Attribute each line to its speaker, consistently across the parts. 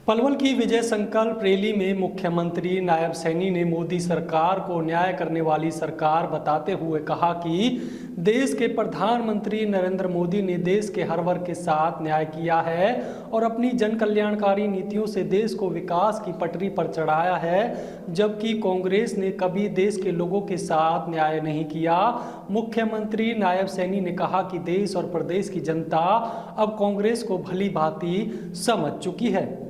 Speaker 1: पलवल की विजय संकल्प रैली में मुख्यमंत्री नायब सैनी ने मोदी सरकार को न्याय करने वाली सरकार बताते हुए कहा कि देश के प्रधानमंत्री नरेंद्र मोदी ने देश के हर वर्ग के साथ न्याय किया है और अपनी जन कल्याणकारी नीतियों से देश को विकास की पटरी पर चढ़ाया है, जबकि कांग्रेस ने कभी देश के लोगों के साथ न्याय नहीं किया। मुख्यमंत्री नायब सैनी ने कहा कि देश और प्रदेश की जनता अब कांग्रेस को भली भांति समझ चुकी है।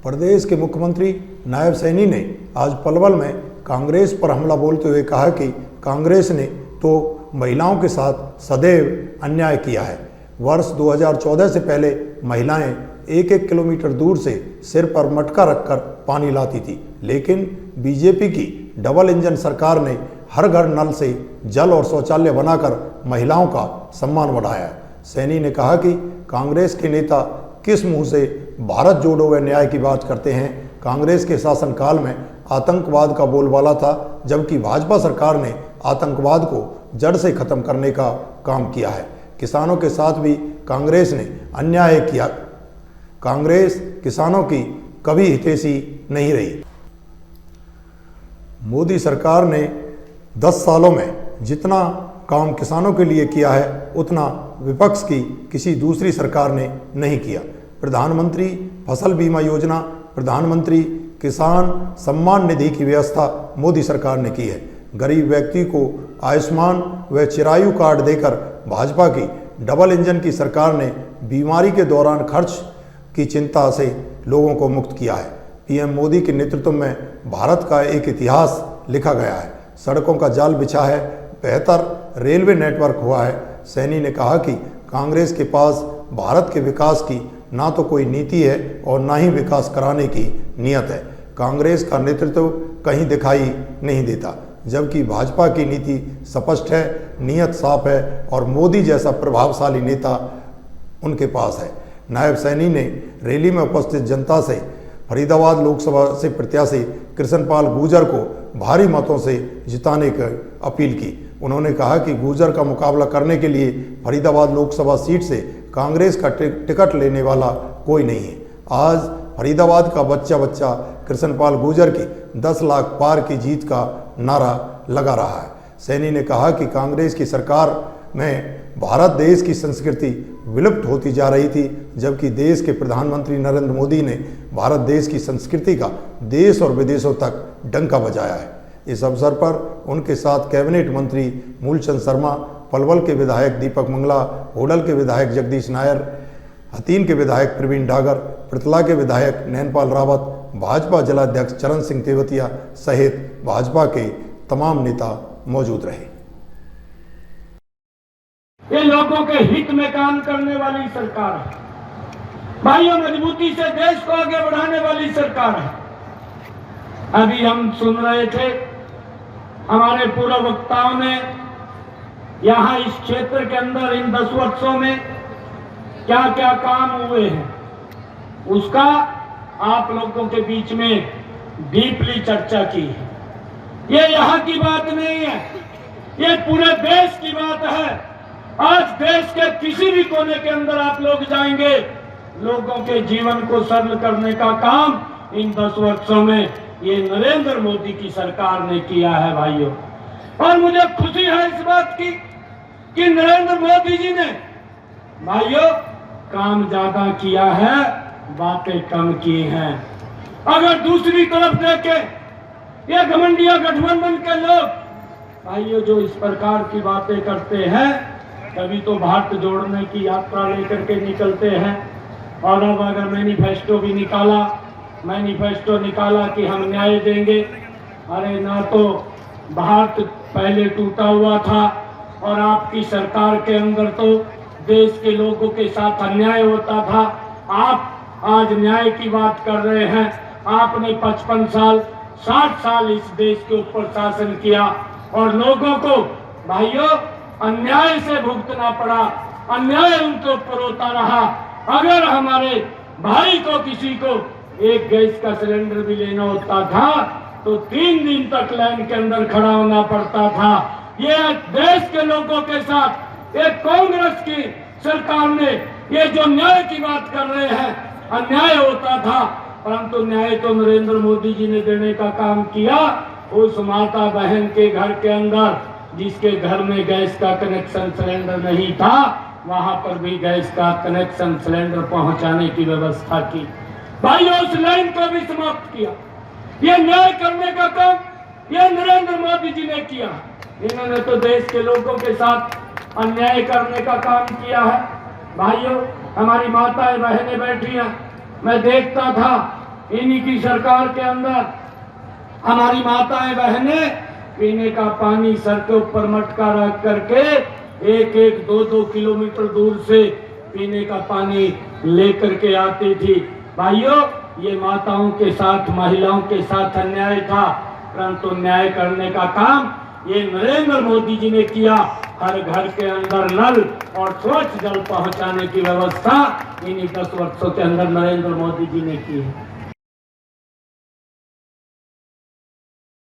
Speaker 2: प्रदेश के मुख्यमंत्री नायब सैनी ने आज पलवल में कांग्रेस पर हमला बोलते हुए कहा कि कांग्रेस ने तो महिलाओं के साथ सदैव अन्याय किया है। वर्ष 2014 से पहले महिलाएं एक एक किलोमीटर दूर से सिर पर मटका रखकर पानी लाती थी, लेकिन बीजेपी की डबल इंजन सरकार ने हर घर नल से जल और शौचालय बनाकर महिलाओं का सम्मान बढ़ाया है। सैनी ने कहा कि कांग्रेस के नेता किस मुंह से भारत जोड़ो व न्याय की बात करते हैं। कांग्रेस के शासनकाल में आतंकवाद का बोलबाला था, जबकि भाजपा सरकार ने आतंकवाद को जड़ से खत्म करने का काम किया है। किसानों के साथ भी कांग्रेस ने अन्याय किया। कांग्रेस किसानों की कभी हितैषी नहीं रही। मोदी सरकार ने 10 सालों में जितना काम किसानों के लिए किया है, उतना विपक्ष की किसी दूसरी सरकार ने नहीं किया। प्रधानमंत्री फसल बीमा योजना, प्रधानमंत्री किसान सम्मान निधि की व्यवस्था मोदी सरकार ने की है। गरीब व्यक्ति को आयुष्मान व चिरायु कार्ड देकर भाजपा की डबल इंजन की सरकार ने बीमारी के दौरान खर्च की चिंता से लोगों को मुक्त किया है। पीएम मोदी के नेतृत्व में भारत का एक इतिहास लिखा गया है। सड़कों का जाल बिछा है, बेहतर रेलवे नेटवर्क हुआ है। सैनी ने कहा कि कांग्रेस के पास भारत के विकास की ना तो कोई नीति है और ना ही विकास कराने की नियत है। कांग्रेस का नेतृत्व कहीं दिखाई नहीं देता, जबकि भाजपा की नीति स्पष्ट है, नियत साफ है और मोदी जैसा प्रभावशाली नेता उनके पास है। नायब सैनी ने रैली में उपस्थित जनता से फरीदाबाद लोकसभा से प्रत्याशी कृष्णपाल गुर्जर को भारी मतों से जिताने की अपील की। उन्होंने कहा कि गुर्जर का मुकाबला करने के लिए फरीदाबाद लोकसभा सीट से कांग्रेस का टिकट लेने वाला कोई नहीं है। आज फरीदाबाद का बच्चा बच्चा कृष्णपाल गुर्जर की 10 लाख पार की जीत का नारा लगा रहा है। सैनी ने कहा कि कांग्रेस की सरकार में भारत देश की संस्कृति विलुप्त होती जा रही थी, जबकि देश के प्रधानमंत्री नरेंद्र मोदी ने भारत देश की संस्कृति का देश और विदेशों तक डंका बजाया है। इस अवसर पर उनके साथ कैबिनेट मंत्री मूलचंद शर्मा, पलवल के विधायक दीपक मंगला, होडल के विधायक जगदीश नायर, हतीन के विधायक प्रवीण डागर, पृथला के विधायक नैनपाल रावत, भाजपा जिलाध्यक्ष चरण सिंह तेवतिया सहित भाजपा के तमाम नेता मौजूद रहे।
Speaker 3: ये लोगों के हित में काम करने वाली सरकार है भाइयों, मजबूती से देश को आगे बढ़ाने वाली सरकार है। अभी हम सुन रहे थे हमारे पूर्व वक्ताओं ने यहाँ इस क्षेत्र के अंदर इन 10 वर्षों में क्या क्या काम हुए हैं, उसका आप लोगों के बीच में डीपली चर्चा की है। ये यहाँ की बात नहीं है, ये पूरे देश की बात है। आज देश के किसी भी कोने के अंदर आप लोग जाएंगे, लोगों के जीवन को सरल करने का काम इन 10 वर्षों में ये नरेंद्र मोदी की सरकार ने किया है भाइयों। और मुझे खुशी है इस बात की कि नरेंद्र मोदी जी ने भाइयों काम ज्यादा किया है, बातें कम की हैं। अगर दूसरी तरफ देखें, ये घमंडिया गठबंधन के लोग भाइयों जो इस प्रकार की बातें करते हैं, कभी तो भारत जोड़ने की यात्रा लेकर के निकलते हैं और अब अगर मैनिफेस्टो भी निकाला कि हम न्याय देंगे। अरे ना तो भारत पहले टूटा हुआ था और आपकी सरकार के अंदर तो देश के लोगों के साथ अन्याय होता था। आप आज न्याय की बात कर रहे हैं। आपने 55 साल 60 साल इस देश के ऊपर शासन किया और लोगों को भाइयों अन्याय से भुगतना पड़ा, अन्याय उनके ऊपर होता रहा। अगर हमारे भाई को किसी को एक गैस का सिलेंडर भी लेना होता था तो 3 दिन तक लाइन के अंदर खड़ा होना पड़ता था। ये देश के लोगों के साथ एक कांग्रेस की सरकार ने ये जो न्याय की बात कर रहे हैं अन्याय होता था, परंतु न्याय तो नरेंद्र मोदी जी ने देने का काम किया। उस माता बहन के घर के अंदर जिसके घर में गैस का कनेक्शन सिलेंडर नहीं था, वहां पर भी गैस का कनेक्शन सिलेंडर पहुंचाने की व्यवस्था की। भाइयों, उस लाइन को भी समाप्त किया। ये न्याय करने का काम ये नरेंद्र मोदी जी ने किया। इन्होंने तो देश के लोगों के साथ अन्याय करने का काम किया है। भाइयों, हमारी माताएं बहनें बैठी हैं, मैं देखता था इन्हीं की सरकार के अंदर हमारी माताएं बहनें पीने का पानी सर के ऊपर मटका रख करके 1-2 किलोमीटर दूर से पीने का पानी लेकर के आती थी। भाइयों, ये माताओं के साथ, महिलाओं के साथ अन्याय था, परंतु न्याय करने का काम ये नरेंद्र मोदी जी ने किया। हर घर के अंदर नल और स्वच्छ जल पहुंचाने की व्यवस्था इन्हीं 10 वर्षों के अंदर नरेंद्र मोदी जी ने की है।